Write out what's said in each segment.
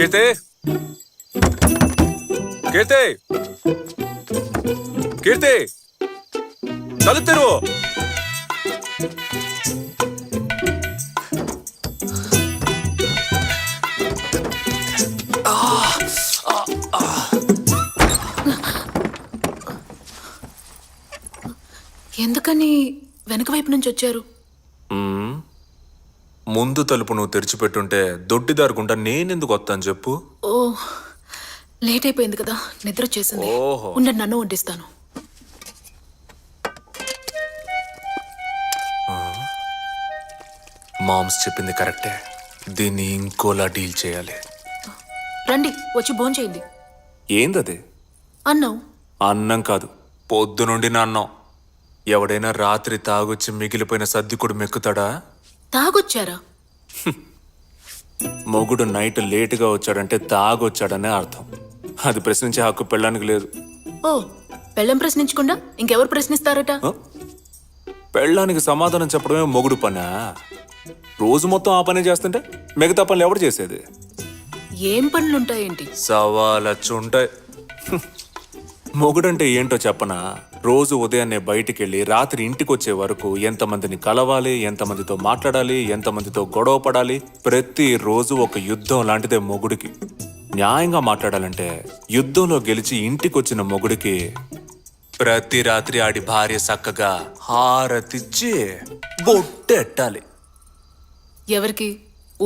కీర్తి కీర్తి కీర్తి తలుపు తెరువు. ఎందుకని వెనక వైపు నుంచి వచ్చారు? ముందు తలుపు నువ్వు తెరిచిపెట్టుంటే దొడ్డిదారుకుంటా నేనెందుకు వస్తాను చెప్పు. ఓ లేట్ అయిపోయింది కదా, నిద్ర వచ్చేసింది. ఓహో. ఉండండి, నన్ను వడ్డిస్తాను. మామ్స్ చెప్పింది కరెక్టే, దీన్ని ఇంకోలా డీల్ చేయాలి. రండి, వచ్చి భోంచేయండి. ఏందది? అన్నం. అన్నం కాదు, పొద్దునుండి నా అన్నం. ఎవడైనా రాత్రి తాగొచ్చి మిగిలిపోయిన సర్దికుడు మెక్కుతాడా? తాగొచ్చారా? మొగుడు నైట్ లేటుగా వచ్చాడంటే తాగొచ్చాడనే అర్థం. అది ప్రశ్నించే హక్కు పెళ్ళానికి లేదు. ఓ, పెళ్ళం ప్రశ్నించకుండా ఇంకెవరు ప్రశ్నిస్తారట? పెళ్ళానికి సమాధానం చెప్పడమే మొగుడు పనా? రోజు మొత్తం ఆ పని చేస్తుంటే మిగతా పనులు ఎవడు చేసేది? ఏం పనులుంటాయేంటి? సవాలచ్చుంటాయి. మొగుడంటే ఏంటో చెప్పనా? రోజు ఉదయాన్నే బయటికెళ్ళి రాత్రి ఇంటికి వచ్చే వరకు ఎంతమందిని కలవాలి, ఎంతమందితో మాట్లాడాలి, ఎంతమందితో గొడవ పడాలి, ప్రతిరోజు ఒక యుద్ధం లాంటిదే మొగుడికి. న్యాయంగా మాట్లాడాలంటే యుద్ధంలో గెలిచి ఇంటికొచ్చిన మొగుడికి ప్రతి రాత్రి ఆడి భార్య చక్కగా హారతిచ్చి బొట్టెట్టాలి. ఎవరికి?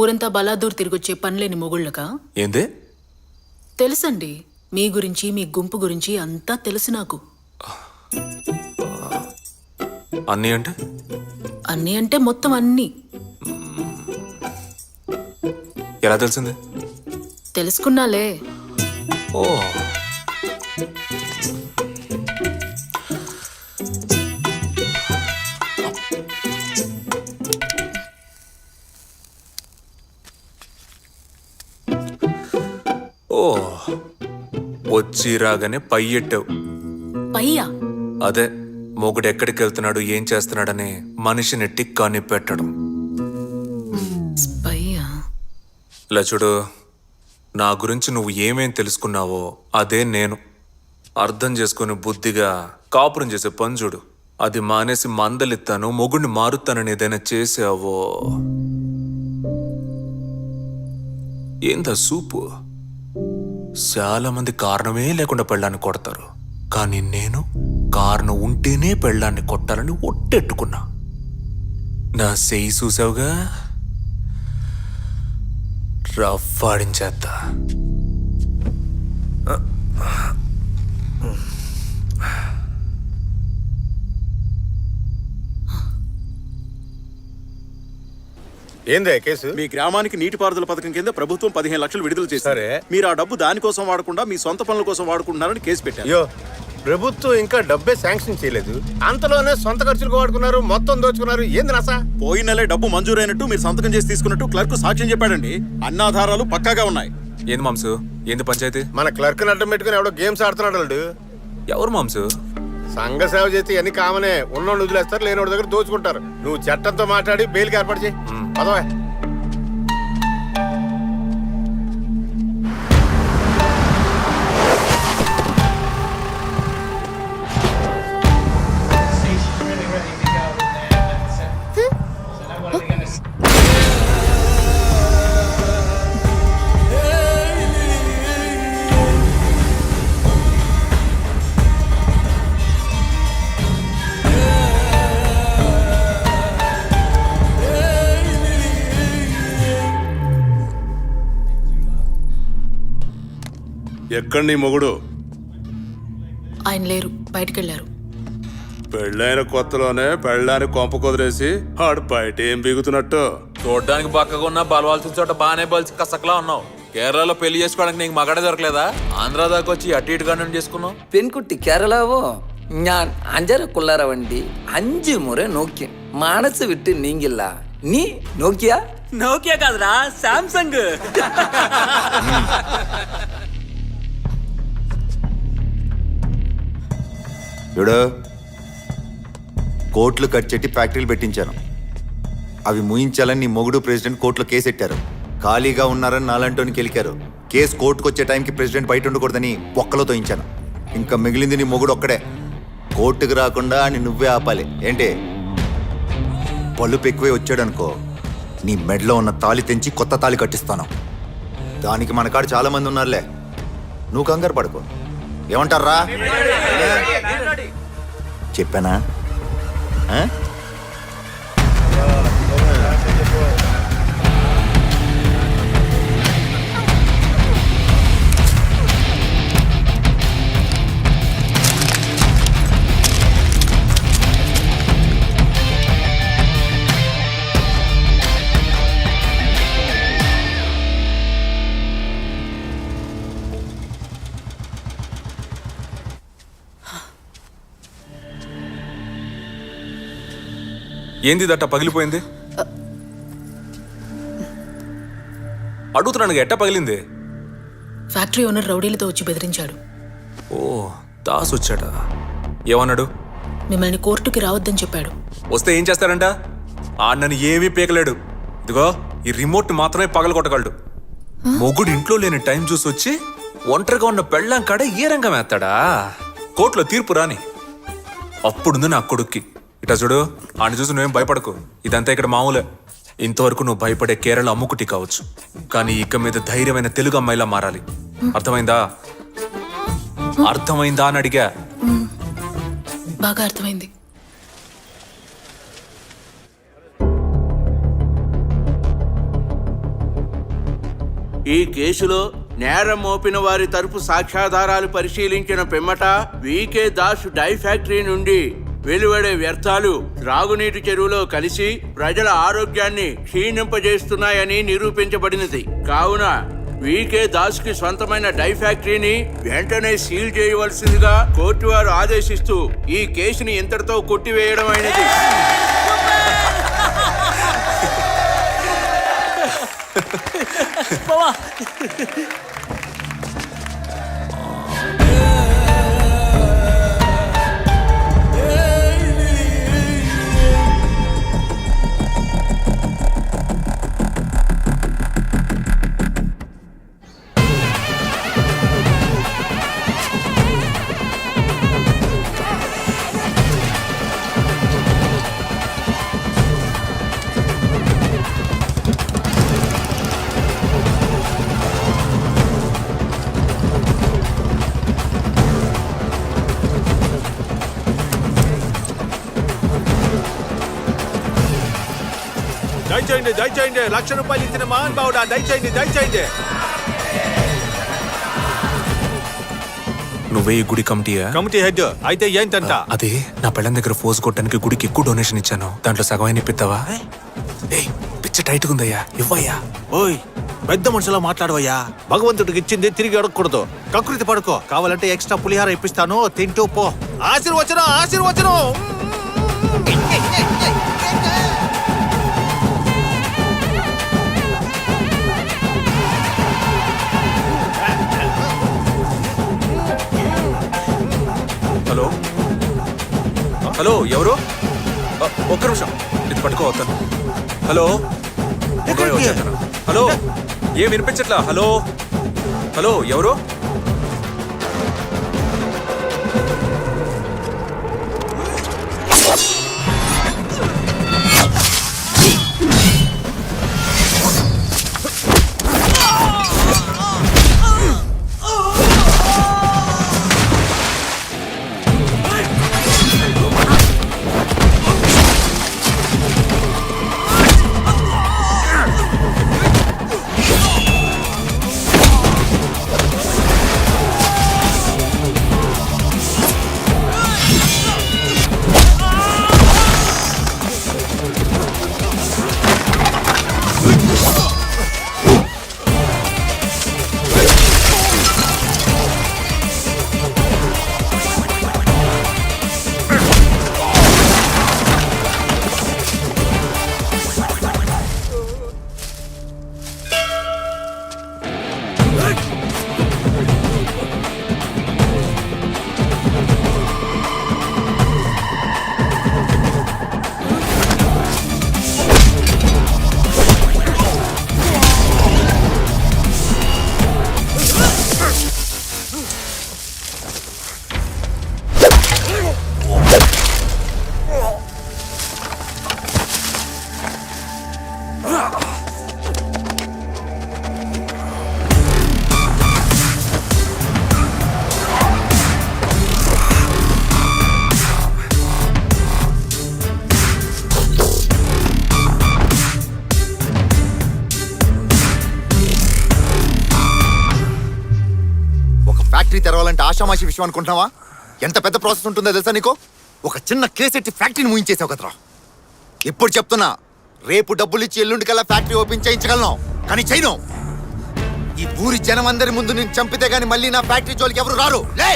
ఊరంతా బలాదూర్ తిరిగొచ్చే పనిలేని మొగుళ్ళకా? ఏందే? తెలుసండి, మీ గురించి మీ గుంపు గురించి అంతా తెలుసు నాకు. అన్నీ అంటే? అన్నీ అంటే మొత్తం అన్నీ. ఎలా తెలిసింది? తెలుసుకున్నాలే. ఓ, ఓ, వచ్చి రాగానే పై ఎట్టావు. పయ్యా? అదే, మొగుడు ఎక్కడికి వెళ్తున్నాడు, ఏం చేస్తున్నాడని మనిషిని టిక్కాని పెట్టడం. పయ్యా? ఇలా చూడు, నా గురించి నువ్వు ఏమేం తెలుసుకున్నావో అదే నేను. అర్థం చేసుకుని బుద్ధిగా కాపురం చేసే పని చూడు. అది మానేసి మందలిస్తాను, మొగుడిని మారుతానని ఏదైనా చేసావో. ఏందా సూపు? చాలా మంది కారణమే లేకుండా పెళ్ళాన్ని కొడతారు, కానీ నేను కారణం ఉంటేనే పెళ్ళాన్ని కొట్టాలని ఒట్టెట్టుకున్నా. నా చెయ్యి చూసావుగా, రఫ్ఫాడించేద్దా. ఏందే కేసు? మీ గ్రామానికి నీటిపారుదల పథకం కింద ప్రభుత్వం 15 లక్షలు విడుదల చేశారు. మీరు ఆ డబ్బు దానికోసం వాడకుండా మీ సొంత పనుల కోసం వాడుకుంటున్నారని కేసు పెట్టారు. అయ్యో, ప్రభుత్వం ఇంకా డబ్బే శాంక్షన్ చేయలేదు, అంతలోనే సొంత ఖర్చులకు వాడుకున్నారు, మొత్తం దోచుకున్నారు. ఏంది నసా? పోయిన నెలే డబ్బు మంజూరైనట్టు మీరు సంతకం చేసి తీసుకున్నట్టు క్లర్క్ సాక్ష్యం చెప్పాడండి. అన్ని ఆధారాలు పక్కాగా ఉన్నాయి. ఏంది మాంసు? ఏంది పంచాయతీ? మన క్లర్క్ అడ్డం పెట్టుకుని ఎవడో గేమ్స్ ఆడుతున్నాడు. వాళ్ళు ఎవరు మాంసు? సంఘ సేవ చేస్తే అన్ని కామనే. ఉన్నోళ్ళు వదిలేస్తారు, లేనోడి దగ్గర దోచుకుంటారు. నువ్వు చట్టంతో మాట్లాడి బెయిల్కి ఏర్పాటు చేయి. పదవా. ఎక్కడ నీ మొగుడు? ఆయన లేరు, బయటికెళ్ళారు. పెళ్ళైన కొత్తలోనే పెళ్ళాన్ని కొంప కుదిరేసి ఆడు బయట ఏం బిగుతున్నట్టు. చూడడానికి పక్కగా ఉన్న బలవాల్సిన చోట బాగానే బలిసి కసకలా ఉన్నావు. కేరళలో పెళ్లి చేసుకోవడానికి నీకు మగడే దొరకలేదా? ఆంధ్ర దాకా వచ్చి అటు ఇటుగా చేసుకున్నావు. പെൺകുട്ടി കേരളാവോ? ഞാൻ 5.5 കൊള്ളാറ വണ്ടി 5 മുறை നോക്കി മനസ്സ് വിട്ട് നീങ്ങില്ല. നീ നോക്കിയാ? നോക്കിയാ కాదురా, సామ్సంగ్. చూడు, కోట్లు కట్ చెట్టి ఫ్యాక్టరీలు పెట్టించాను. అవి ముయించాలని నీ మొగుడు ప్రెసిడెంట్ కోర్టులో కేసు ఎట్టారు. ఖాళీగా ఉన్నారని నాలంటోని కెలికారు. కేసు కోర్టుకు వచ్చే టైంకి ప్రెసిడెంట్ బయట ఉండకూడదని ఒక్కలో తోయించాను. ఇంకా మిగిలింది నీ మొగుడు ఒక్కడే. కోర్టుకు రాకుండా అని నువ్వే ఆపాలి. ఏంటి పలుపు ఎక్కువే వచ్చాడనుకో, నీ మెడలో ఉన్న తాళి తెంచి కొత్త తాళి కట్టిస్తాను. దానికి మన కాడ చాలా మంది ఉన్నారులే, నువ్వు కంగారు పడుకో. ఏమంటారా? చెప్పానా? ఆ? ఏంది దట్ట పగిలిపోయింది? అడుగుతున్నాను, ఎట్ట పగిలింది? ఫ్యాక్టరీ ఓనర్ రౌడీలతో వచ్చి బెదిరించాడు. ఓ, దాస్ వచ్చాడా? ఏమన్నాడు? మిమ్మల్ని కోర్టుకి రావద్దని చెప్పాడు. వస్తే ఏం చేస్తారంట? నన్ను ఏమీ పీకలేడు. ఇదిగో ఈ రిమోట్ మాత్రమే పగలు కొట్టగలడు. మొగుడు ఇంట్లో లేని టైం చూసి వచ్చి ఒంటరిగా ఉన్న పెళ్ళాం కాడ ఏ రంగం వేస్తాడా? కోర్టులో తీర్పు రాని అప్పుడుంది నా కొడుక్కి. ఇటా చూడు, ఆయన చూసి నువ్వేం భయపడకు. ఇదంతా ఇక్కడ మామూలే. ఇంతవరకు నువ్వు భయపడే కేరళ అమ్ముకుటి కావచ్చు, కానీ ఇక మీద ధైర్యమైన తెలుగు అమ్మాయిలా మారాలి. అర్థమైందా? అర్థమైందా అని అడిగా. బాగా అర్థమైంది. ఈ కేసులో నేరం మోపిన వారి తరపు సాక్ష్యాధారాలు పరిశీలించిన పిమ్మట వికే దాస్ డై ఫ్యాక్టరీ నుండి వెలువడే వ్యర్థాలు త్రాగునీటి చెరువులో కలిసి ప్రజల ఆరోగ్యాన్ని క్షీణింపజేస్తున్నాయని నిరూపించబడినది. కావున వికే దాస్ కి సొంతమైన డై ఫ్యాక్టరీని వెంటనే సీల్ చేయవలసిందిగా కోర్టు వారు ఆదేశిస్తూ ఈ కేసుని ఇంతటితో కొట్టివేయడం అయినది. దయచేయండి, దయచేయండి. ₹1,00,000 ఇచ్చిన మహాన్ బావుడా, దయచేయండి, దయచేయండి. నువ్వే ఈ గుడి కమిటీయా? కమిటీ హెడ్ అయితే ఏంటంట? అదే నా పెళ్ళం దగ్గర ఫోజ్ కొట్టడానికి గుడికి ఎక్కువ డొనేషన్ ఇచ్చాను. దాంట్లో సగమైన ఇప్పిస్తావా? ఏయ్, పిచ్చ టైట్ ఉందయ్యా, ఇవ్వయ్యా. ఓయ్, పెద్ద మనుషులా మాట్లాడవయ్యా. భగవంతుడికి ఇచ్చింది తిరిగి అడగకూడదు. కకృతి పడుకో. కావాలంటే ఎక్స్ట్రా పులిహార ఇప్పిస్తాను, తింటూ పో. ఆశీర్వచనం, ఆశీర్వచనం. హలో హలో, ఎవరు? ఒక్క నిమిషం, ఇది పట్టుకోవద్దాను. హలో, హలో, ఏం వినిపించట్లా? హలో హలో, ఎవరు? ఫ్యాక్టరీ తెరవాలంటే ఆషామాషి విషయం అనుకుంటున్నావా? ఎంత పెద్ద ప్రాసెస్ ఉంటుందో తెలుసా నీకు? ఒక చిన్న కేసు ఎట్టి ఫ్యాక్టరీని ముయించేసావు కదరా. ఇప్పుడు చెప్తున్నా, రేపు డబ్బులు ఇచ్చి ఎల్లుండికల్లా ఫ్యాక్టరీ ఓపెన్ చేయించగలను, కానీ చేయను. ఈ ఊరి జనం అందరి ముందు నేను చంపితే గానీ మళ్ళీ నా ఫ్యాక్టరీ జోలికి ఎవరు రారు. లే!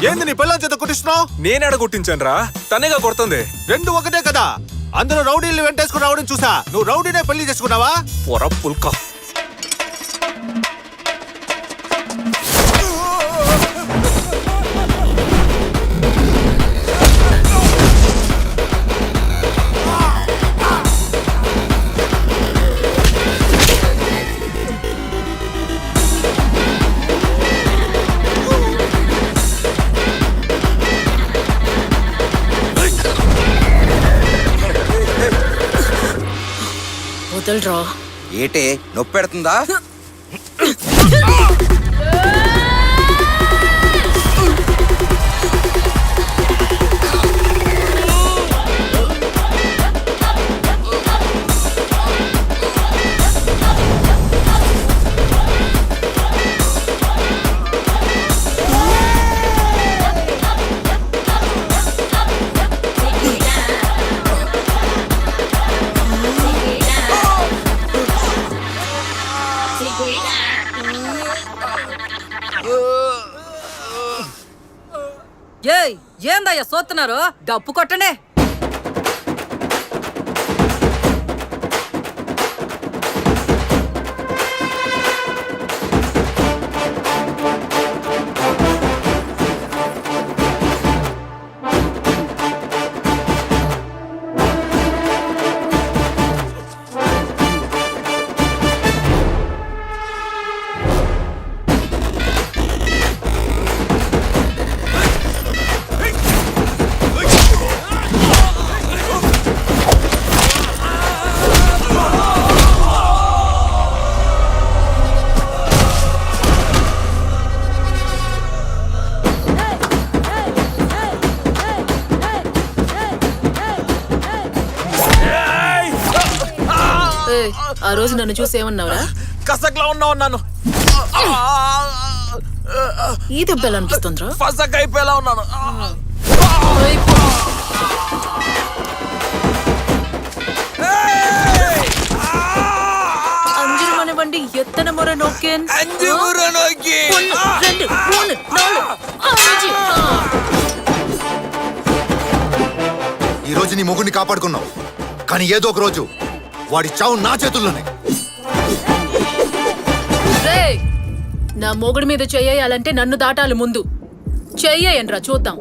ఏంది నీ పిల్లల చేత కొట్టిస్తున్నావు? నేనేడ కొట్టించాను రా, తనేగా కొడుతుంది. రెండు ఒకటే కదా. అందులో రౌడీలు వెంటేసుకుని రావడం చూసా. నువ్వు రౌడీనే పెళ్లి చేసుకున్నావా? పొర పుల్క. వదలరా. ఏటే నొప్పి పెడుతుందా? ఏయ్ ఏందయ్యా సోతున్నారు? డప్పు కొట్టండి. ఆ రోజు నన్ను చూసి ఏమన్నావురా? కసక్లా ఉన్నాను. ఈ దెబ్బలు అనిపిస్తుందిరా. ఫసక్ అయిపోయేలా ఉన్నాను. అంజుమనివ్వండి ఎత్తన మొర నొక్కేన్. ఈ రోజు నీ మొగుడిని కాపాడుకున్నావు, కానీ ఏదో ఒక రోజు వాడి చావు నా చేతుల్లోనే. నా మొగుడి మీద చెయ్యాలంటే నన్ను దాటాలి ముందు. చెయ్యండ్రా చూద్దాం.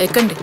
ఎక్కండి